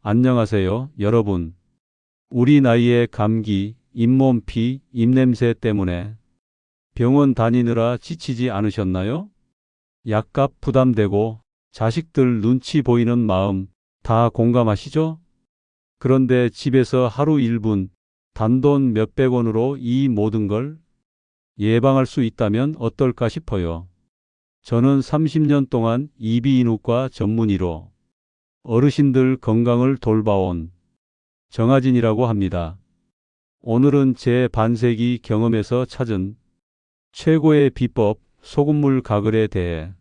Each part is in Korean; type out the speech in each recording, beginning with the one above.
안녕하세요, 여러분. 우리 나이에 감기, 잇몸 피, 입냄새 때문에 병원 다니느라 지치지 않으셨나요? 약값 부담되고 자식들 눈치 보이는 마음 다 공감하시죠? 그런데 집에서 하루 1분, 단돈 몇백 원으로 이 모든 걸 예방할 수 있다면 어떨까 싶어요. 저는 30년 동안 이비인후과 전문의로 어르신들 건강을 돌봐온 정하진이라고 합니다. 오늘은 제 반세기 경험에서 찾은 최고의 비법 소금물 가글에 대해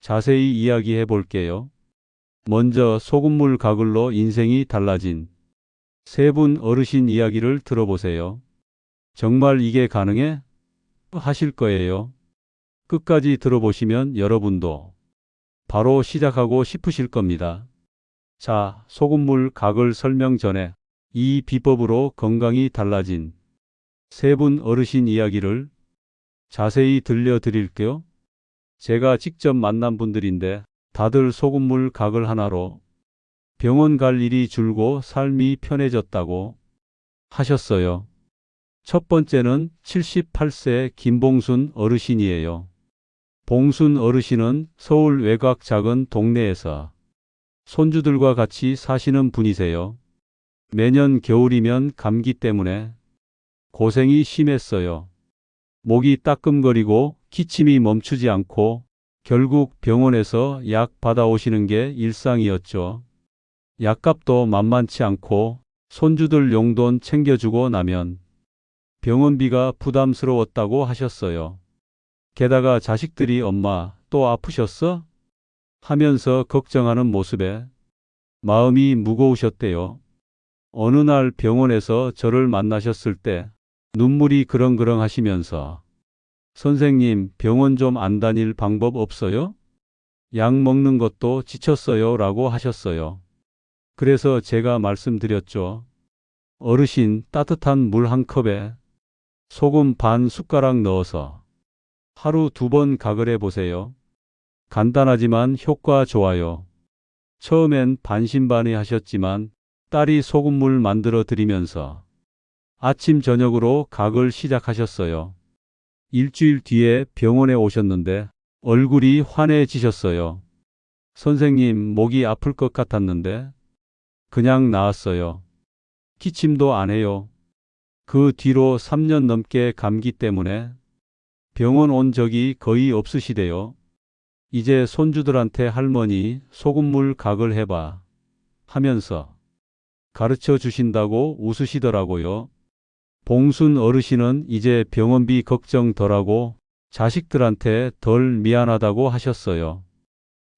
자세히 이야기해 볼게요. 먼저 소금물 가글로 인생이 달라진 세 분 어르신 이야기를 들어보세요. 정말 이게 가능해? 하실 거예요. 끝까지 들어보시면 여러분도 바로 시작하고 싶으실 겁니다. 자, 소금물 가글 설명 전에 이 비법으로 건강이 달라진 세 분 어르신 이야기를 자세히 들려드릴게요. 제가 직접 만난 분들인데 다들 소금물 가글 하나로 병원 갈 일이 줄고 삶이 편해졌다고 하셨어요. 첫 번째는 78세 김봉순 어르신이에요. 봉순 어르신은 서울 외곽 작은 동네에서 손주들과 같이 사시는 분이세요. 매년 겨울이면 감기 때문에 고생이 심했어요. 목이 따끔거리고 기침이 멈추지 않고 결국 병원에서 약 받아오시는 게 일상이었죠. 약값도 만만치 않고 손주들 용돈 챙겨주고 나면 병원비가 부담스러웠다고 하셨어요. 게다가 자식들이 엄마 또 아프셨어? 하면서 걱정하는 모습에 마음이 무거우셨대요. 어느 날 병원에서 저를 만나셨을 때 눈물이 그렁그렁 하시면서 선생님, 병원 좀 안 다닐 방법 없어요? 약 먹는 것도 지쳤어요 라고 하셨어요. 그래서 제가 말씀드렸죠. 어르신, 따뜻한 물 한 컵에 소금 반 숟가락 넣어서 하루 2번 가글해 보세요. 간단하지만 효과 좋아요. 처음엔 반신반의 하셨지만 딸이 소금물 만들어 드리면서 아침 저녁으로 가글 시작하셨어요. 일주일 뒤에 병원에 오셨는데 얼굴이 환해지셨어요. 선생님, 목이 아플 것 같았는데 그냥 나았어요. 기침도 안 해요. 그 뒤로 3년 넘게 감기 때문에 병원 온 적이 거의 없으시대요. 이제 손주들한테 할머니 소금물 가글 해봐 하면서 가르쳐 주신다고 웃으시더라고요. 봉순 어르신은 이제 병원비 걱정 덜하고 자식들한테 덜 미안하다고 하셨어요.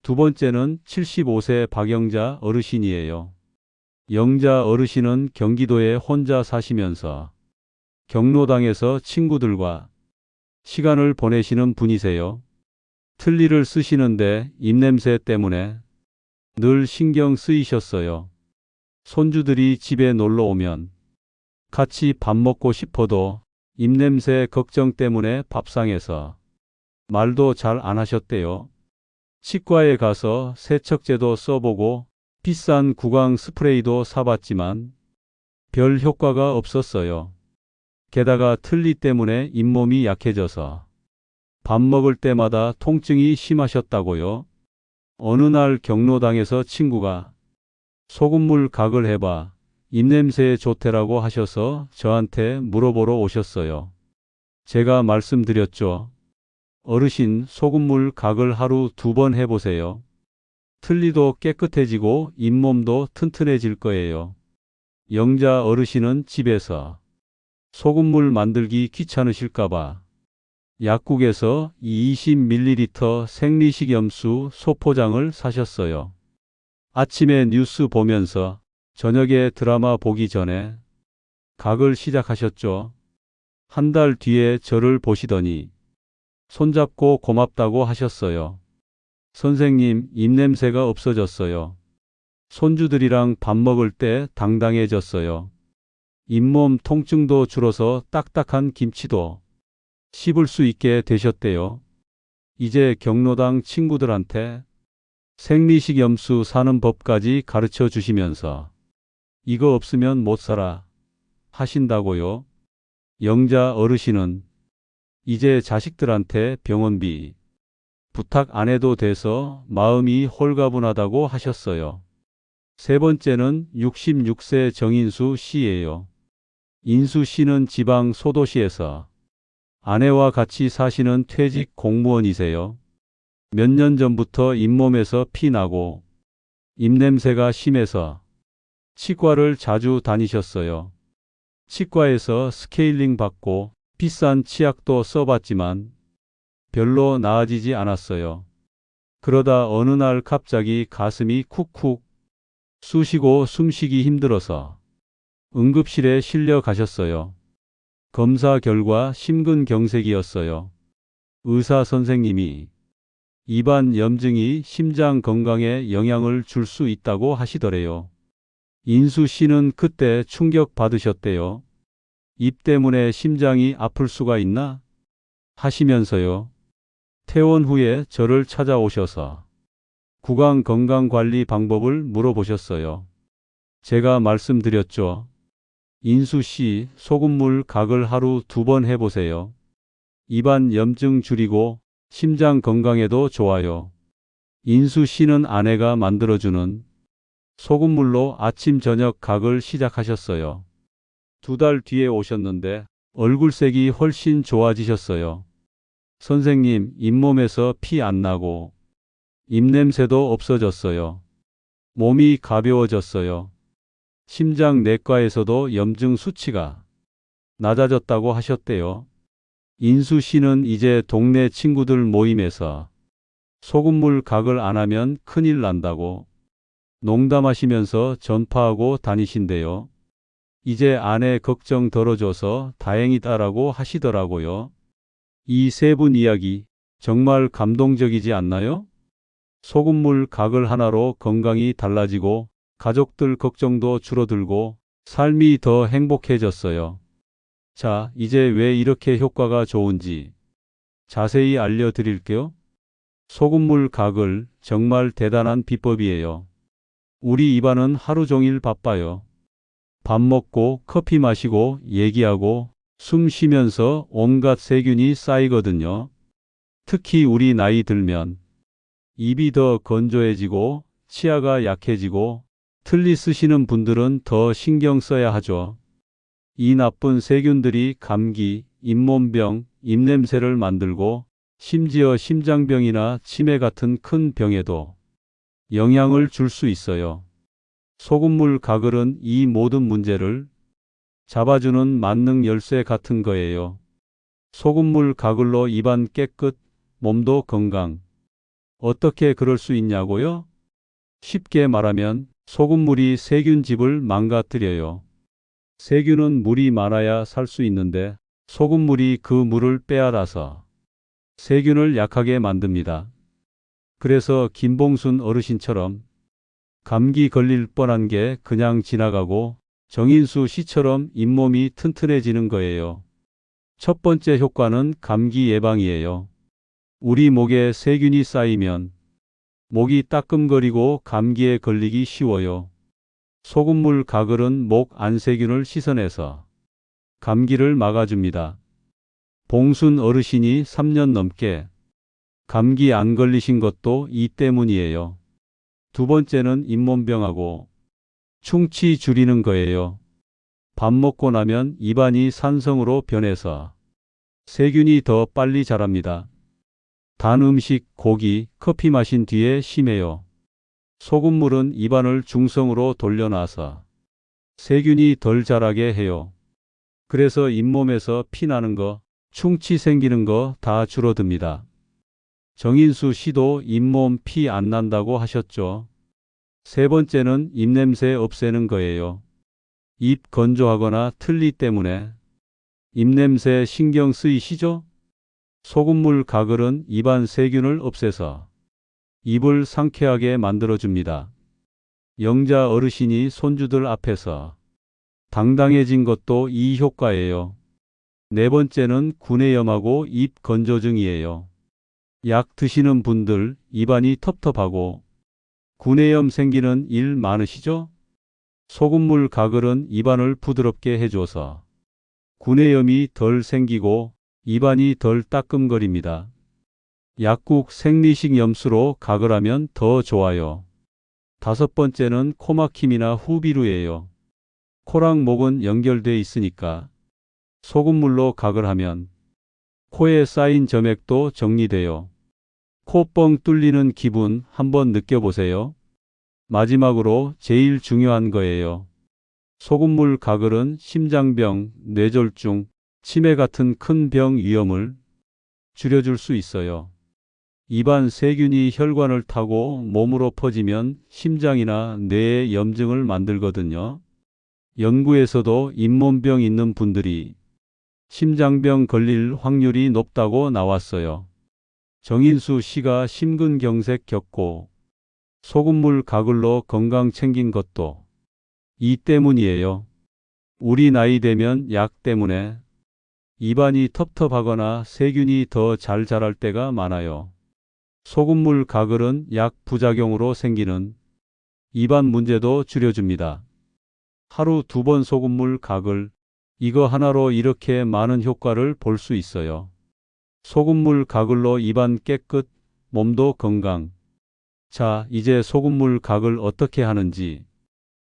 두 번째는 75세 박영자 어르신이에요. 영자 어르신은 경기도에 혼자 사시면서 경로당에서 친구들과 시간을 보내시는 분이세요. 틀니를 쓰시는데 입냄새 때문에 늘 신경 쓰이셨어요. 손주들이 집에 놀러 오면 같이 밥 먹고 싶어도 입냄새 걱정 때문에 밥상에서 말도 잘 안 하셨대요. 치과에 가서 세척제도 써보고 비싼 구강 스프레이도 사봤지만 별 효과가 없었어요. 게다가 틀니 때문에 잇몸이 약해져서 밥 먹을 때마다 통증이 심하셨다고요. 어느 날 경로당에서 친구가 소금물 가글 해봐. 입냄새에 좋대라고 하셔서 저한테 물어보러 오셨어요. 제가 말씀드렸죠. 어르신, 소금물 가글 하루 2번 해보세요. 틀니도 깨끗해지고 잇몸도 튼튼해질 거예요. 영자 어르신은 집에서 소금물 만들기 귀찮으실까봐 약국에서 20ml 생리식염수 소포장을 사셨어요. 아침에 뉴스 보면서 저녁에 드라마 보기 전에 가글 시작하셨죠. 한 달 뒤에 저를 보시더니 손잡고 고맙다고 하셨어요. 선생님, 입냄새가 없어졌어요. 손주들이랑 밥 먹을 때 당당해졌어요. 잇몸 통증도 줄어서 딱딱한 김치도 씹을 수 있게 되셨대요. 이제 경로당 친구들한테 생리식염수 사는 법까지 가르쳐 주시면서 이거 없으면 못 살아 하신다고요. 영자 어르신은 이제 자식들한테 병원비 부탁 안 해도 돼서 마음이 홀가분하다고 하셨어요. 세 번째는 66세 정인수 씨예요. 인수 씨는 지방 소도시에서 아내와 같이 사시는 퇴직 공무원이세요. 몇 년 전부터 잇몸에서 피 나고 입냄새가 심해서 치과를 자주 다니셨어요. 치과에서 스케일링 받고 비싼 치약도 써봤지만 별로 나아지지 않았어요. 그러다 어느 날 갑자기 가슴이 쿡쿡 쑤시고 숨쉬기 힘들어서 응급실에 실려 가셨어요. 검사 결과 심근경색이었어요. 의사 선생님이 입안 염증이 심장 건강에 영향을 줄 수 있다고 하시더래요. 인수 씨는 그때 충격 받으셨대요. 입 때문에 심장이 아플 수가 있나? 하시면서요. 퇴원 후에 저를 찾아오셔서 구강 건강 관리 방법을 물어보셨어요. 제가 말씀드렸죠. 인수 씨, 소금물 각을 하루 2번 해보세요. 입안 염증 줄이고 심장 건강에도 좋아요. 인수 씨는 아내가 만들어주는 소금물로 아침 저녁 각을 시작하셨어요. 2달 뒤에 오셨는데 얼굴색이 훨씬 좋아지셨어요. 선생님, 잇몸에서 피 안 나고 입냄새도 없어졌어요. 몸이 가벼워졌어요. 심장 내과에서도 염증 수치가 낮아졌다고 하셨대요. 인수 씨는 이제 동네 친구들 모임에서 소금물 각을 안 하면 큰일 난다고 농담하시면서 전파하고 다니신대요. 이제 아내 걱정 덜어줘서 다행이다라고 하시더라고요. 이 세 분 이야기 정말 감동적이지 않나요? 소금물 각을 하나로 건강이 달라지고 가족들 걱정도 줄어들고 삶이 더 행복해졌어요. 자, 이제 왜 이렇게 효과가 좋은지 자세히 알려드릴게요. 소금물 각을 정말 대단한 비법이에요. 우리 입안은 하루 종일 바빠요. 밥 먹고 커피 마시고 얘기하고 숨 쉬면서 온갖 세균이 쌓이거든요. 특히 우리 나이 들면 입이 더 건조해지고 치아가 약해지고 틀니 쓰시는 분들은 더 신경 써야 하죠. 이 나쁜 세균들이 감기, 잇몸병, 입냄새를 만들고 심지어 심장병이나 치매 같은 큰 병에도 영향을 줄 수 있어요. 소금물 가글은 이 모든 문제를 잡아주는 만능 열쇠 같은 거예요. 소금물 가글로 입안 깨끗, 몸도 건강. 어떻게 그럴 수 있냐고요? 쉽게 말하면 소금물이 세균집을 망가뜨려요. 세균은 물이 많아야 살 수 있는데 소금물이 그 물을 빼앗아서 세균을 약하게 만듭니다. 그래서 김봉순 어르신처럼 감기 걸릴 뻔한 게 그냥 지나가고 정인수 씨처럼 잇몸이 튼튼해지는 거예요. 첫 번째 효과는 감기 예방이에요. 우리 목에 세균이 쌓이면 목이 따끔거리고 감기에 걸리기 쉬워요. 소금물 가글은 목 안세균을 씻어내서 감기를 막아줍니다. 봉순 어르신이 3년 넘게 감기 안 걸리신 것도 이 때문이에요. 두 번째는 잇몸병하고 충치 줄이는 거예요. 밥 먹고 나면 입안이 산성으로 변해서 세균이 더 빨리 자랍니다. 단 음식, 고기, 커피 마신 뒤에 심해요. 소금물은 입안을 중성으로 돌려놔서 세균이 덜 자라게 해요. 그래서 잇몸에서 피 나는 거, 충치 생기는 거 다 줄어듭니다. 정인수 씨도 잇몸 피 안 난다고 하셨죠. 세 번째는 입냄새 없애는 거예요. 입 건조하거나 틀니 때문에 입냄새 신경 쓰이시죠? 소금물 가글은 입안 세균을 없애서 입을 상쾌하게 만들어줍니다. 영자 어르신이 손주들 앞에서 당당해진 것도 이 효과예요. 네 번째는 구내염하고 입 건조증이에요. 약 드시는 분들 입안이 텁텁하고 구내염 생기는 일 많으시죠? 소금물 가글은 입안을 부드럽게 해줘서 구내염이 덜 생기고 입안이 덜 따끔거립니다. 약국 생리식 염수로 가글하면 더 좋아요. 다섯 번째는 코막힘이나 후비루예요. 코랑 목은 연결돼 있으니까 소금물로 가글하면 코에 쌓인 점액도 정리돼요. 코 뻥 뚫리는 기분 한번 느껴보세요. 마지막으로 제일 중요한 거예요. 소금물 가글은 심장병, 뇌졸중, 치매 같은 큰 병 위험을 줄여줄 수 있어요. 입안 세균이 혈관을 타고 몸으로 퍼지면 심장이나 뇌에 염증을 만들거든요. 연구에서도 잇몸병 있는 분들이 심장병 걸릴 확률이 높다고 나왔어요. 정인수 씨가 심근경색 겪고 소금물 가글로 건강 챙긴 것도 이 때문이에요. 우리 나이 되면 약 때문에 입안이 텁텁하거나 세균이 더 잘 자랄 때가 많아요. 소금물 가글은 약 부작용으로 생기는 입안 문제도 줄여줍니다. 하루 2번 소금물 가글, 이거 하나로 이렇게 많은 효과를 볼 수 있어요. 소금물 가글로 입안 깨끗, 몸도 건강. 자, 이제 소금물 가글 어떻게 하는지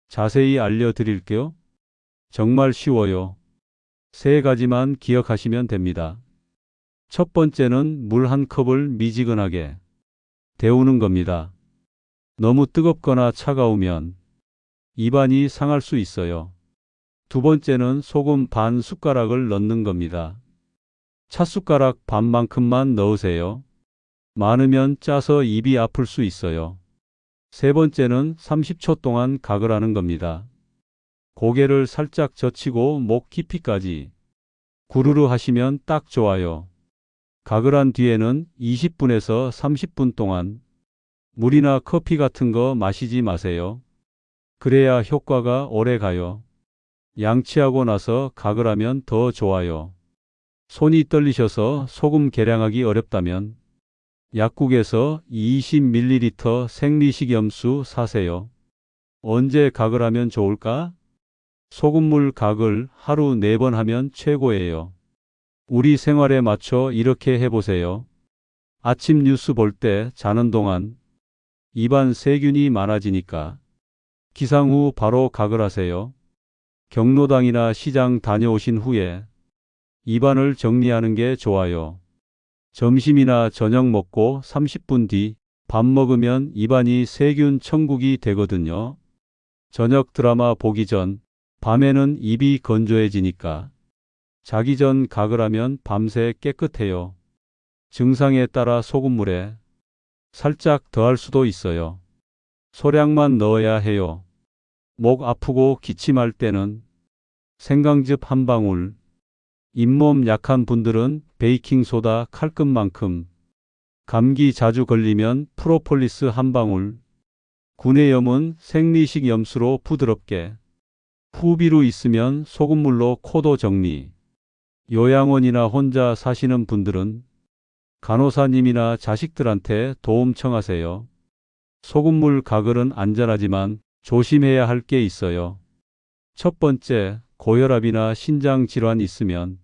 자세히 알려드릴게요. 정말 쉬워요. 3가지만 기억하시면 됩니다. 첫 번째는 물 1컵을 미지근하게 데우는 겁니다. 너무 뜨겁거나 차가우면 입안이 상할 수 있어요. 두 번째는 소금 반 숟가락을 넣는 겁니다. 찻숟가락 반만큼만 넣으세요. 많으면 짜서 입이 아플 수 있어요. 세 번째는 30초 동안 가글하는 겁니다. 고개를 살짝 젖히고 목 깊이까지 구르르 하시면 딱 좋아요. 가글한 뒤에는 20분에서 30분 동안 물이나 커피 같은 거 마시지 마세요. 그래야 효과가 오래 가요. 양치하고 나서 가글하면 더 좋아요. 손이 떨리셔서 소금 계량하기 어렵다면 약국에서 20ml 생리식 염수 사세요. 언제 가글하면 좋을까? 소금물 가글 하루 4번 하면 최고예요. 우리 생활에 맞춰 이렇게 해보세요. 아침 뉴스 볼 때 자는 동안 입안 세균이 많아지니까 기상 후 바로 가글하세요. 경로당이나 시장 다녀오신 후에 입안을 정리하는 게 좋아요. 점심이나 저녁 먹고 30분 뒤 밥 먹으면 입안이 세균 천국이 되거든요. 저녁 드라마 보기 전 밤에는 입이 건조해지니까 자기 전 가글하면 밤새 깨끗해요. 증상에 따라 소금물에 살짝 더할 수도 있어요. 소량만 넣어야 해요. 목 아프고 기침할 때는 생강즙 한 방울, 잇몸 약한 분들은 베이킹소다 칼끝만큼, 감기 자주 걸리면 프로폴리스 한 방울, 구내염은 생리식 염수로 부드럽게, 후비루 있으면 소금물로 코도 정리. 요양원이나 혼자 사시는 분들은 간호사님이나 자식들한테 도움 청하세요. 소금물 가글은 안전하지만 조심해야 할 게 있어요. 첫 번째, 고혈압이나 신장 질환 있으면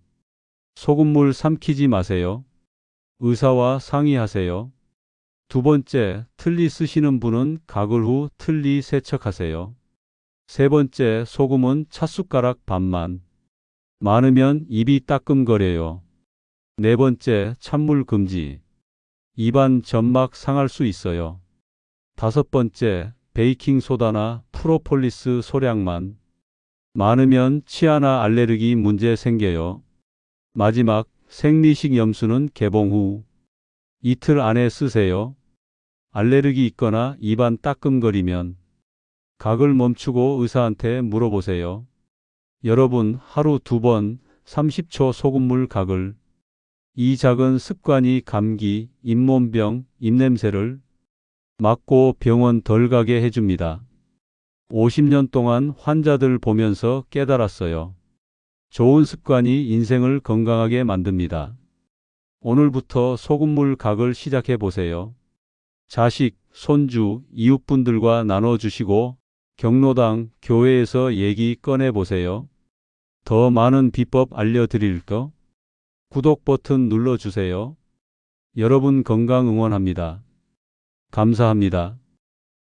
소금물 삼키지 마세요. 의사와 상의하세요. 두 번째, 틀니 쓰시는 분은 가글 후 틀니 세척하세요. 세 번째, 소금은 찻숟가락 반만. 많으면 입이 따끔거려요. 네 번째, 찬물 금지. 입안 점막 상할 수 있어요. 다섯 번째, 베이킹소다나 프로폴리스 소량만. 많으면 치아나 알레르기 문제 생겨요. 마지막, 생리식 염수는 개봉 후 이틀 안에 쓰세요. 알레르기 있거나 입안 따끔거리면 가글 멈추고 의사한테 물어보세요. 여러분, 하루 2번 30초 소금물 가글. 이 작은 습관이 감기, 잇몸병, 입냄새를 막고 병원 덜 가게 해줍니다. 50년 동안 환자들 보면서 깨달았어요. 좋은 습관이 인생을 건강하게 만듭니다. 오늘부터 소금물 가글 시작해 보세요. 자식, 손주, 이웃분들과 나눠주시고 경로당, 교회에서 얘기 꺼내보세요. 더 많은 비법 알려드릴까? 구독 버튼 눌러주세요. 여러분 건강 응원합니다. 감사합니다.